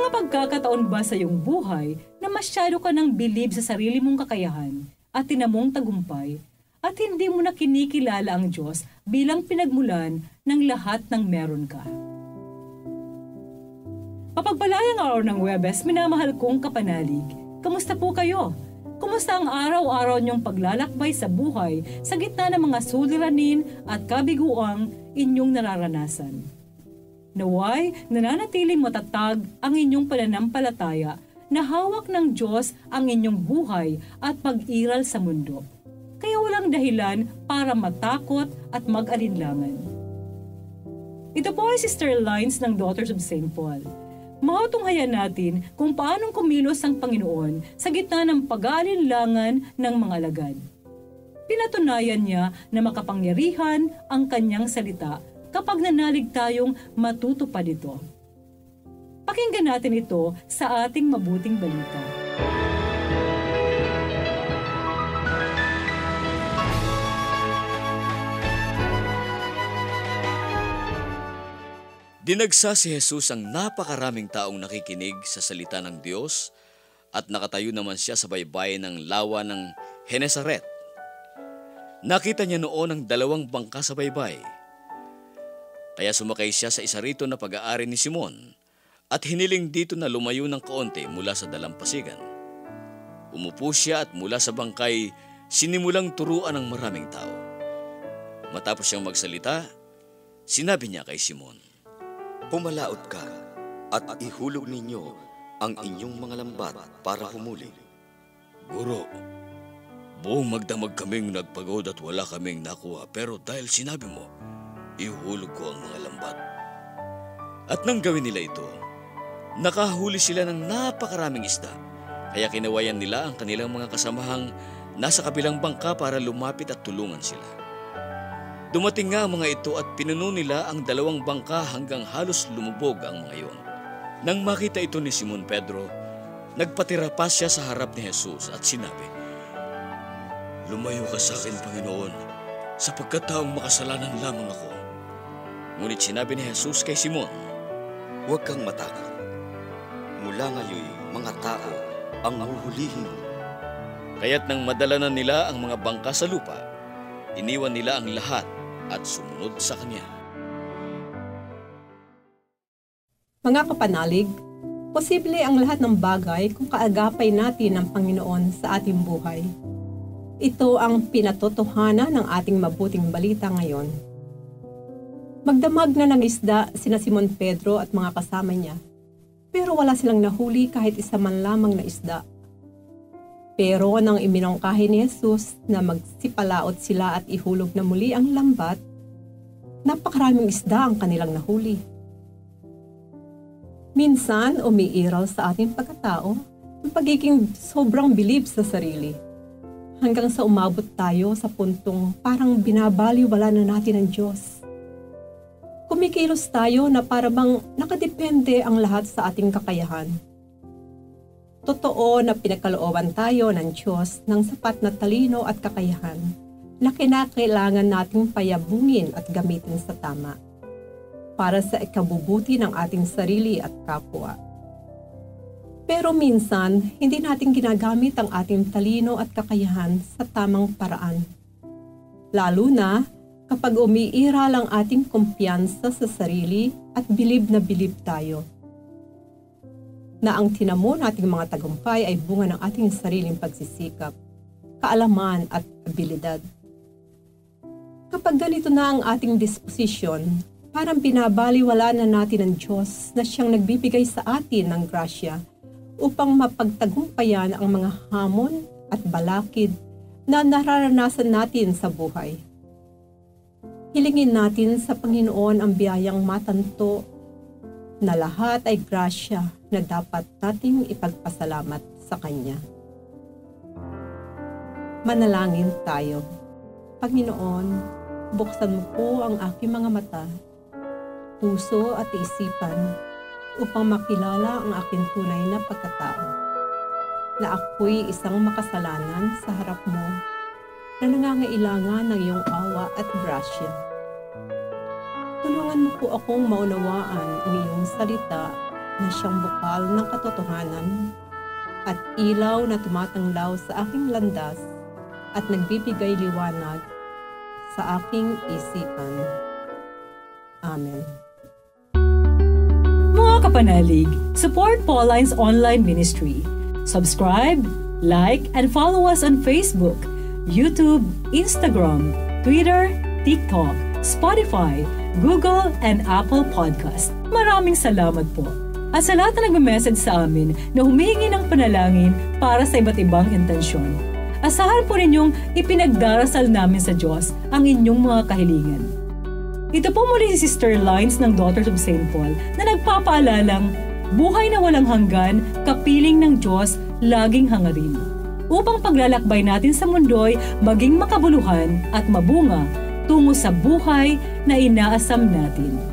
mga pagkakataon ba sa iyong buhay na masyado ka nang bilib sa sarili mong kakayahan at tinamong tagumpay at hindi mo na kinikilala ang Diyos bilang pinagmulan ng lahat ng meron ka? Mapagpalayang araw ng Huwebes, minamahal kong kapanalig. Kamusta po kayo? Kumusta ang araw-araw niyong paglalakbay sa buhay sa gitna ng mga suliranin at kabiguang inyong nararanasan? Naway, nananatiling matatag ang inyong pananampalataya na hawak ng Diyos ang inyong buhay at pag-iral sa mundo. Kaya walang dahilan para matakot at mag-alinlangan. Ito po ay Sister Lines ng Daughters of St. Paul. Matunghayan natin kung paanong kumilos ang Panginoon sa gitna ng pag-aalinlangan ng mga alagad. Pinatunayan niya na makapangyarihan ang kanyang salita kapag nanalig tayong matutupad ito. Pakinggan natin ito sa ating mabuting balita. Dinagsa si Jesus ang napakaraming taong nakikinig sa salita ng Diyos at nakatayo naman siya sa baybayin ng lawa ng Genesaret. Nakita niya noon ang 2 bangka sa baybay. Kaya sumakay siya sa isa rito na pag-aari ni Simon at hiniling dito na lumayo ng kaunti mula sa dalampasigan. Umupo siya at mula sa bangkay sinimulang turuan ng maraming tao. Matapos siyang magsalita, sinabi niya kay Simon, "Pumalaot ka at ihulog ninyo ang inyong mga lambat para humuli." "Guro, buong magdamag kaming nagpagod at wala kaming nakuha, pero dahil sinabi mo, ihulog ko ang mga lambat." At nang gawin nila ito, nakahuli sila ng napakaraming isda. Kaya kinawayan nila ang kanilang mga kasamahang nasa kabilang bangka para lumapit at tulungan sila. Dumating nga ang mga ito at pinuno nila ang 2 bangka hanggang halos lumubog ang mga iyon. Nang makita ito ni Simon Pedro, nagpatira pa siya sa harap ni Jesus at sinabi, "Lumayo ka sa akin, Panginoon, sapagkat taong makasalanan lamang ako." Ngunit sinabi ni Jesus kay Simon, "Huwag kang matakot. Mula ngayon, mga tao ang huhulihin mo." Kaya't nang madala na nila ang mga bangka sa lupa, iniwan nila ang lahat at sumunod sa Kanya. Mga kapanalig, posible ang lahat ng bagay kung kaagapay natin ng Panginoon sa ating buhay. Ito ang pinatotohanan ng ating mabuting balita ngayon. Magdamag na ng isda sina Simon Pedro at mga kasama niya, pero wala silang nahuli kahit isa man lamang na isda. Pero nang iminungkahi ni Jesus na magsipalaot sila at ihulog na muli ang lambat, napakaraming isda ang kanilang nahuli. Minsan, umiiral sa ating pagkatao ang pagiging sobrang bilib sa sarili. Hanggang sa umabot tayo sa puntong parang binabaliwala na natin ang Diyos. Kumikilos tayo na parang nakadepende ang lahat sa ating kakayahan. Totoo na pinagkalooban tayo ng Diyos ng sapat na talino at kakayahan na kinakailangan nating payabungin at gamitin sa tama para sa ikabubuti ng ating sarili at kapwa. Pero minsan, hindi natin ginagamit ang ating talino at kakayahan sa tamang paraan. Lalo na kapag umiiral ang ating kumpiyansa sa sarili at bilib na bilib tayo. Na ang tinamo nating mga tagumpay ay bunga ng ating sariling pagsisikap, kaalaman at abilidad. Kapag ganito na ang ating disposisyon, parang binabaliwala na natin ang Diyos na siyang nagbibigay sa atin ng grasya upang mapagtagumpayan ang mga hamon at balakid na nararanasan natin sa buhay. Hilingin natin sa Panginoon ang biyayang matanto na lahat ay grasya na dapat nating ipagpasalamat sa Kanya. Manalangin tayo. Panginoon, buksan mo po ang aking mga mata, puso at isipan upang makilala ang aking tunay na pagkatao. Na ako'y isang makasalanan sa harap mo na nangangailangan ng iyong awa at grasya. Tulungan mo po akong maunawaan ang iyong salita na siyang bukal ng katotohanan at ilaw na tumatanglaw sa aking landas at nagbibigay liwanag sa aking isipan. Amen. Mga kapanalig, support Pauline's online ministry. Subscribe, like, and follow us on Facebook, YouTube, Instagram, Twitter, TikTok, Spotify, Google, and Apple Podcast. Maraming salamat po. At sa lahat na nagme-message sa amin na humihingi ng panalangin para sa iba't ibang intensyon. Asahan po ninyong ipinagdarasal namin sa Diyos ang inyong mga kahilingan. Ito po muli si Sister Lines ng Daughters of St. Paul na nagpapaalalang buhay na walang hanggan, kapiling ng Diyos, laging hangarin. Upang paglalakbay natin sa mundo'y maging makabuluhan at mabunga tungo sa buhay na inaasam natin.